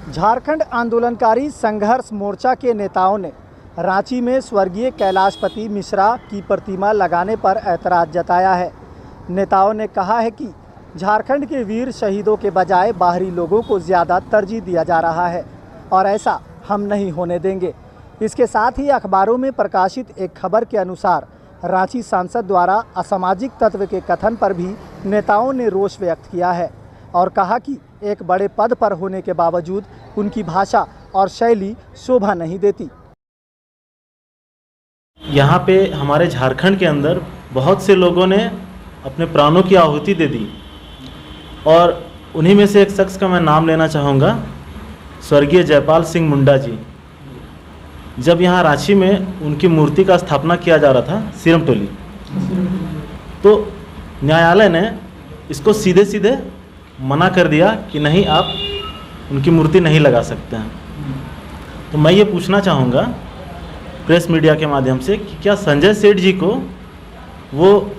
झारखंड आंदोलनकारी संघर्ष मोर्चा के नेताओं ने रांची में स्वर्गीय कैलाशपति मिश्रा की प्रतिमा लगाने पर ऐतराज़ जताया है। नेताओं ने कहा है कि झारखंड के वीर शहीदों के बजाय बाहरी लोगों को ज़्यादा तरजीह दिया जा रहा है और ऐसा हम नहीं होने देंगे। इसके साथ ही अखबारों में प्रकाशित एक खबर के अनुसार रांची सांसद द्वारा असामाजिक तत्व के कथन पर भी नेताओं ने रोष व्यक्त किया है और कहा कि एक बड़े पद पर होने के बावजूद उनकी भाषा और शैली शोभा नहीं देती। यहाँ पे हमारे झारखंड के अंदर बहुत से लोगों ने अपने प्राणों की आहुति दे दी और उन्हीं में से एक शख्स का मैं नाम लेना चाहूँगा, स्वर्गीय जयपाल सिंह मुंडा जी। जब यहाँ रांची में उनकी मूर्ति का स्थापना किया जा रहा था सिरमटोली, तो न्यायालय ने इसको सीधे सीधे मना कर दिया कि नहीं, आप उनकी मूर्ति नहीं लगा सकते हैं। तो मैं ये पूछना चाहूँगा प्रेस मीडिया के माध्यम से कि क्या संजय सेठ जी को, वो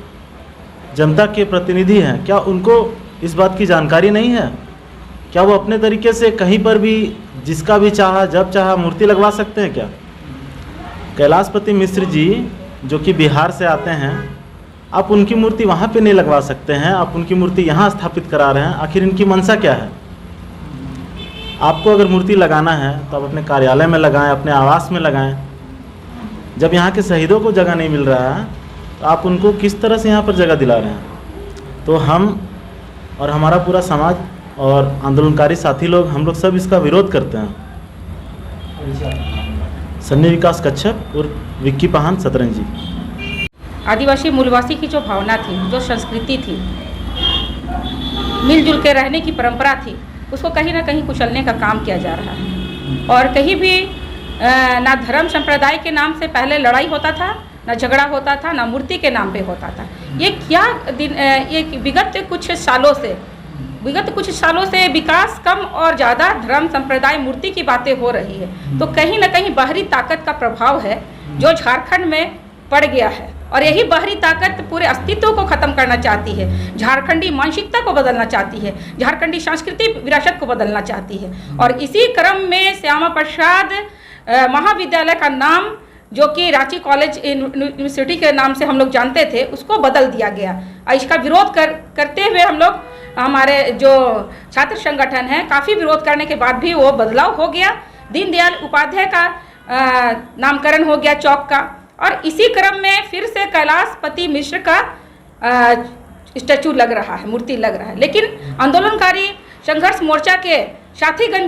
जनता के प्रतिनिधि हैं, क्या उनको इस बात की जानकारी नहीं है? क्या वो अपने तरीके से कहीं पर भी जिसका भी चाहा जब चाहा मूर्ति लगवा सकते हैं क्या? कैलाशपति मिश्र जी जो कि बिहार से आते हैं, आप उनकी मूर्ति वहाँ पे नहीं लगवा सकते हैं, आप उनकी मूर्ति यहाँ स्थापित करा रहे हैं। आखिर इनकी मंशा क्या है? आपको अगर मूर्ति लगाना है तो आप अपने कार्यालय में लगाएं, अपने आवास में लगाएं। जब यहाँ के शहीदों को जगह नहीं मिल रहा है तो आप उनको किस तरह से यहाँ पर जगह दिला रहे हैं? तो हम और हमारा पूरा समाज और आंदोलनकारी साथी लोग, हम लोग सब इसका विरोध करते हैं। सन्नी विकास कच्छप और विक्की पाहन सतरंजी। आदिवासी मूलवासी की जो भावना थी, जो संस्कृति थी, मिलजुल के रहने की परंपरा थी, उसको कहीं ना कहीं कुचलने का काम किया जा रहा है। और कहीं भी ना धर्म संप्रदाय के नाम से पहले लड़ाई होता था, ना झगड़ा होता था, ना मूर्ति के नाम पे होता था। ये क्या ये विगत कुछ सालों से विकास कम और ज़्यादा धर्म संप्रदाय मूर्ति की बातें हो रही है। तो कहीं ना कहीं बाहरी ताकत का प्रभाव है जो झारखंड में पड़ गया है और यही बाहरी ताकत पूरे अस्तित्व को ख़त्म करना चाहती है, झारखंडी मानसिकता को बदलना चाहती है, झारखंडी सांस्कृतिक विरासत को बदलना चाहती है। और इसी क्रम में श्यामा प्रसाद महाविद्यालय का नाम, जो कि रांची कॉलेज यूनिवर्सिटी के नाम से हम लोग जानते थे, उसको बदल दिया गया। इसका विरोध करते हुए हम लोग, हमारे जो छात्र संगठन है, काफ़ी विरोध करने के बाद भी वो बदलाव हो गया। दीनदयाल उपाध्याय का नामकरण हो गया चौक का। और इसी क्रम में फिर से कैलाशपति मिश्र का स्टैचू लग रहा है, मूर्ति लग रहा है। लेकिन आंदोलनकारी संघर्ष मोर्चा के साथीगण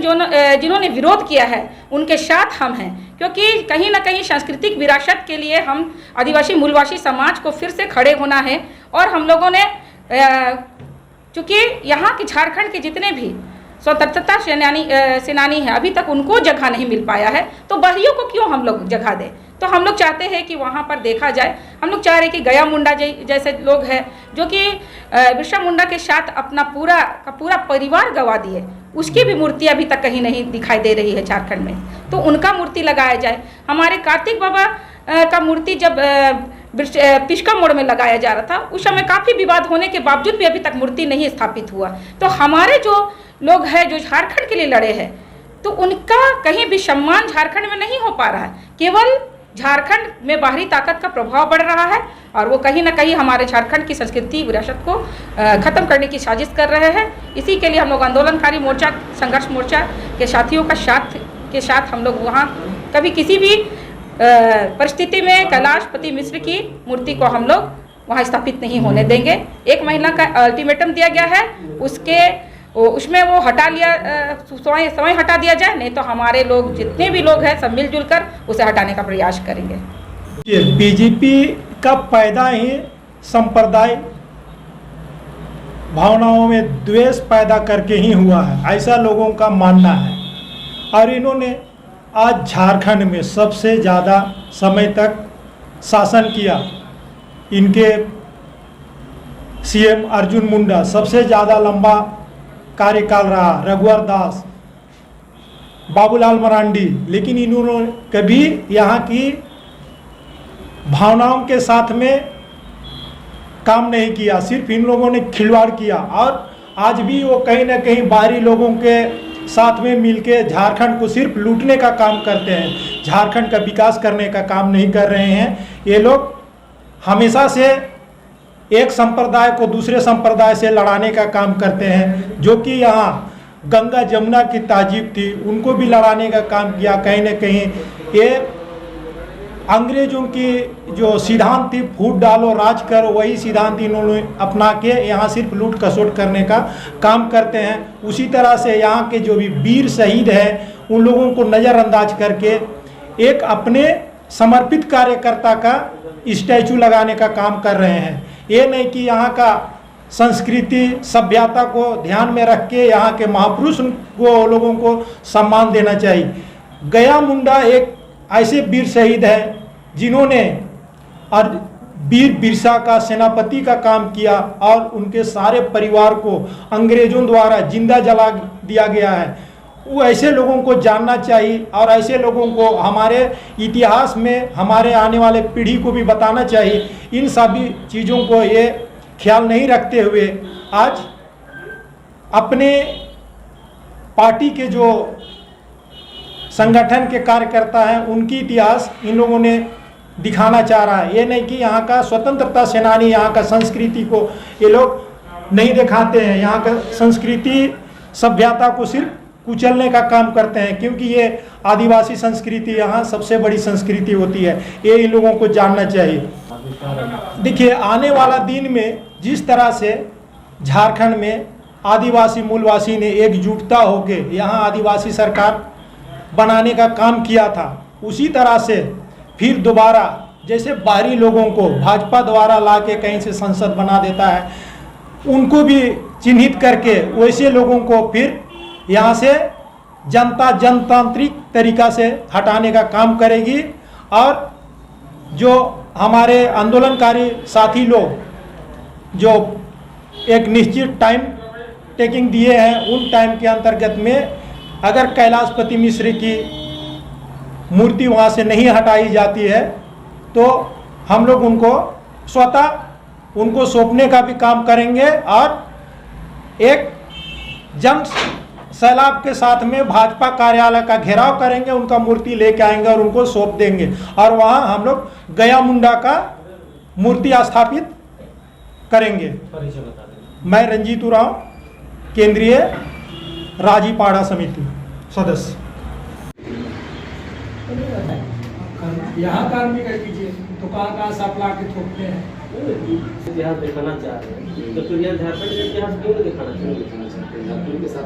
जिन्होंने विरोध किया है, उनके साथ हम हैं, क्योंकि कहीं ना कहीं सांस्कृतिक विरासत के लिए हम आदिवासी मूलवासी समाज को फिर से खड़े होना है। और हम लोगों ने, चूँकि यहाँ के झारखंड के जितने भी स्वतंत्रता सेनानी हैं, अभी तक उनको जगह नहीं मिल पाया है, तो बाहरियों को क्यों हम लोग जगह दें? तो हम लोग चाहते हैं कि वहाँ पर देखा जाए। हम लोग चाह रहे हैं कि गया मुंडा जैसे लोग हैं, जो कि बिरसा मुंडा के साथ अपना पूरा परिवार गंवा दिए, उसकी भी मूर्ति अभी तक कहीं नहीं दिखाई दे रही है झारखंड में, तो उनका मूर्ति लगाया जाए। हमारे कार्तिक बाबा का मूर्ति जब पिस्का मोड़ में लगाया जा रहा था, उस समय काफ़ी विवाद होने के बावजूद भी अभी तक मूर्ति नहीं स्थापित हुआ। तो हमारे जो लोग हैं जो झारखंड के लिए लड़े हैं, तो उनका कहीं भी सम्मान झारखंड में नहीं हो पा रहा है। केवल झारखंड में बाहरी ताकत का प्रभाव बढ़ रहा है और वो कहीं ना कहीं हमारे झारखंड की संस्कृति विरासत को ख़त्म करने की साजिश कर रहे हैं। इसी के लिए हम लोग आंदोलनकारी मोर्चा, संघर्ष मोर्चा के साथियों के साथ हम लोग वहाँ कभी किसी भी परिस्थिति में कैलाशपति मिश्र की मूर्ति को हम लोग वहाँ स्थापित नहीं होने देंगे। 1 महीना का अल्टीमेटम दिया गया है, उसमें वो हटा लिया, समय हटा दिया जाए, नहीं तो हमारे लोग, जितने भी लोग हैं, सब मिलजुल कर उसे हटाने का प्रयास करेंगे। बीजेपी का पैदा ही संप्रदाय भावनाओं में द्वेष पैदा करके ही हुआ है, ऐसा लोगों का मानना है। और इन्होंने आज झारखंड में सबसे ज़्यादा समय तक शासन किया। इनके सीएम अर्जुन मुंडा सबसे ज़्यादा लंबा कार्यकाल रहा, रघुवर दास, बाबूलाल मरांडी, लेकिन इन्होंने कभी यहाँ की भावनाओं के साथ में काम नहीं किया, सिर्फ इन लोगों ने खिलवाड़ किया। और आज भी वो कहीं ना कहीं बाहरी लोगों के साथ में मिलके झारखंड को सिर्फ लूटने का काम करते हैं, झारखंड का विकास करने का काम नहीं कर रहे हैं। ये लोग हमेशा से एक संप्रदाय को दूसरे संप्रदाय से लड़ाने का काम करते हैं। जो कि यहाँ गंगा जमुना की तहजीब थी, उनको भी लड़ाने का काम किया। कहीं न कहीं ये अंग्रेजों की जो सिद्धांत थी, फूट डालो राज करो, वही सिद्धांत इन्होंने अपना के यहाँ सिर्फ लूट खसोट करने का काम करते हैं। उसी तरह से यहाँ के जो भी वीर शहीद हैं, उन लोगों को नज़रअंदाज करके एक अपने समर्पित कार्यकर्ता का स्टैचू लगाने का काम कर रहे हैं। ये नहीं कि यहाँ का संस्कृति सभ्यता को ध्यान में रख के यहाँ के महापुरुष को लोगों को सम्मान देना चाहिए। गया मुंडा एक ऐसे वीर शहीद हैं जिन्होंने और वीर बिरसा का सेनापति का काम किया और उनके सारे परिवार को अंग्रेजों द्वारा जिंदा जला दिया गया है। वो ऐसे लोगों को जानना चाहिए और ऐसे लोगों को हमारे इतिहास में हमारे आने वाले पीढ़ी को भी बताना चाहिए। इन सभी चीज़ों को ये ख्याल नहीं रखते हुए आज अपने पार्टी के जो संगठन के कार्यकर्ता हैं, उनकी इतिहास इन लोगों ने दिखाना चाह रहा है। ये नहीं कि यहाँ का स्वतंत्रता सेनानी, यहाँ का संस्कृति को ये लोग नहीं दिखाते हैं। यहाँ का संस्कृति सभ्यता को सिर्फ कुचलने का काम करते हैं, क्योंकि ये आदिवासी संस्कृति यहाँ सबसे बड़ी संस्कृति होती है। ये इन लोगों को जानना चाहिए। देखिए, आने वाला दिन में जिस तरह से झारखंड में आदिवासी मूलवासी ने एकजुटता होकर यहाँ आदिवासी सरकार बनाने का काम किया था, उसी तरह से फिर दोबारा जैसे बाहरी लोगों को भाजपा द्वारा ला के कहीं से संसद बना देता है, उनको भी चिन्हित करके वैसे लोगों को फिर यहाँ से जनता जनतांत्रिक तरीका से हटाने का काम करेगी। और जो हमारे आंदोलनकारी साथी लोग जो एक निश्चित टाइम टेकिंग दिए हैं, उन टाइम के अंतर्गत में अगर कैलाशपति मिश्र की मूर्ति वहाँ से नहीं हटाई जाती है तो हम लोग उनको स्वतः उनको सौंपने का भी काम करेंगे और एक जन सैलाब के साथ में भाजपा कार्यालय का घेराव करेंगे, उनका मूर्ति लेके आएंगे और उनको सौंप देंगे। और वहाँ हम लोग गया मुंडा का मूर्ति स्थापित करेंगे। मैं रंजीत उरांव, केंद्रीय राजीपाड़ा समिति सदस्य। यहाँ काम भी कर कीजिए तो कहाँ से आप ला के थोपते हैं। इतिहास दिखाना चाह रहे हैं तो फिर यहाँ झारखंड का इतिहास क्यों नहीं दिखाना चाहते? झारखंड के साथ